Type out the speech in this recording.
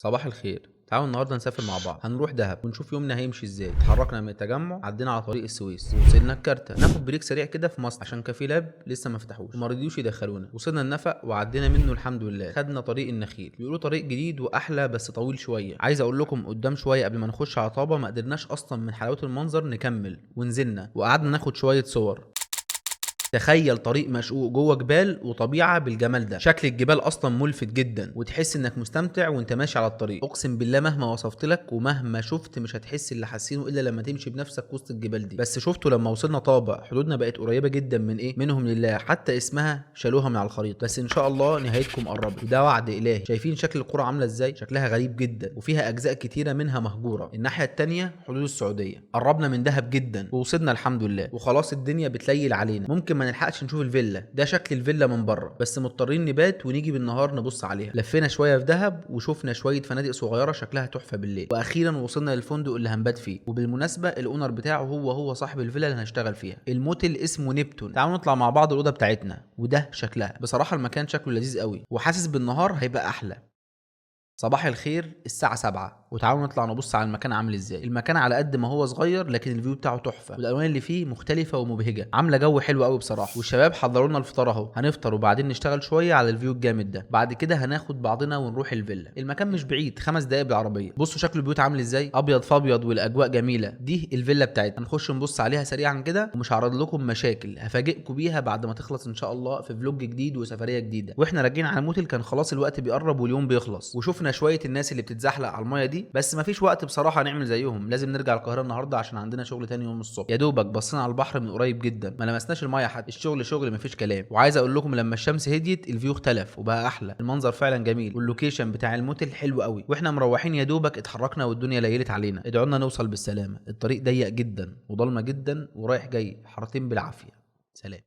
صباح الخير. تعالوا النهارده نسافر مع بعض. هنروح دهب ونشوف يومنا هيمشي ازاي. اتحركنا من التجمع، عدينا على طريق السويس، وصلنا الكارته. ناخد بريك سريع كده في مصر عشان كافي لاب لسه ما فتحوش وما رضيوش يدخلونا. وصلنا النفق وعدينا منه الحمد لله. خدنا طريق النخيل، بيقولوا طريق جديد واحلى بس طويل شويه. عايز اقول لكم قدام شويه قبل ما نخش على طابه ما قدرناش اصلا من حلاوه المنظر نكمل، ونزلنا وقعدنا ناخد شويه صور. تخيل طريق مشقوق جوه جبال وطبيعه بالجمال ده. شكل الجبال اصلا ملفت جدا، وتحس انك مستمتع وانت ماشي على الطريق. اقسم بالله مهما وصفت لك ومهما شفت مش هتحس اللي حاسينه الا لما تمشي بنفسك وسط الجبال دي. بس شفتوا لما وصلنا طابة حدودنا بقت قريبه جدا من ايه منهم لله، حتى اسمها شالوها من على الخريطه. بس ان شاء الله نهايتكم قربت وده وعد الهي. شايفين شكل القرى عامله ازاي؟ شكلها غريب جدا وفيها اجزاء كتيره منها مهجوره. الناحيه التانيه حدود السعوديه. قربنا من دهب جدا ووصلنا الحمد لله، وخلاص الدنيا بتليل علينا. ممكن ما نلحقش نشوف الفيلا. ده شكل الفيلا من بره، بس مضطرين نبات ونيجي بالنهار نبص عليها. لفينا شويه في دهب وشوفنا شويه فنادق صغيره شكلها تحفه بالليل، واخيرا وصلنا للفندق اللي هنبات فيه. وبالمناسبه الاونر بتاعه هو صاحب الفيلا اللي هنشتغل فيها. الموتيل اسمه نبتون. تعالوا نطلع مع بعض الاوضه بتاعتنا، وده شكلها. بصراحه المكان شكله لذيذ قوي، وحاسس بالنهار هيبقى احلى. صباح الخير. الساعة 7 وتعالوا نطلع نبص على المكان عامل ازاي. المكان على قد ما هو صغير لكن الفيو بتاعه تحفة، والالوان اللي فيه مختلفة ومبهجة، عاملة جو حلو قوي بصراحة. والشباب حضروا لنا الفطار اهو. هنفطر وبعدين نشتغل شوية على الفيو الجامد ده. بعد كده هناخد بعضنا ونروح الفيلا. المكان مش بعيد، 5 دقايق بالعربية. بصوا شكل البيوت عامل ازاي، ابيض في ابيض والاجواء جميلة. دي الفيلا بتاعتنا. هنخش نبص عليها سريعا كده، ومش هعرض لكم مشاكل، هفاجئكم بيها بعد ما تخلص ان شاء الله في فلوج جديد وسفرية جديدة. واحنا راجعين على الموتل كان خلاص الوقت بيقرب واليوم بيخلص، وشفنا شوية الناس اللي بتتزحلق على المايه دي، بس مفيش وقت بصراحه نعمل زيهم. لازم نرجع القاهره النهارده عشان عندنا شغل تاني يوم الصبح. يا دوبك بصينا على البحر من قريب جدا، ما لمسناش المايه حتى. الشغل شغل مفيش كلام. وعايز اقول لكم لما الشمس هديت الفيو اختلف وبقى احلى. المنظر فعلا جميل، واللوكيشن بتاع الموتل حلو قوي. واحنا مروحين يا دوبك اتحركنا والدنيا ليلت علينا. ادعوا لنا نوصل بالسلامه. الطريق ضيق جدا وضلمه جدا ورايح جاي حارتين بالعافيه. سلام.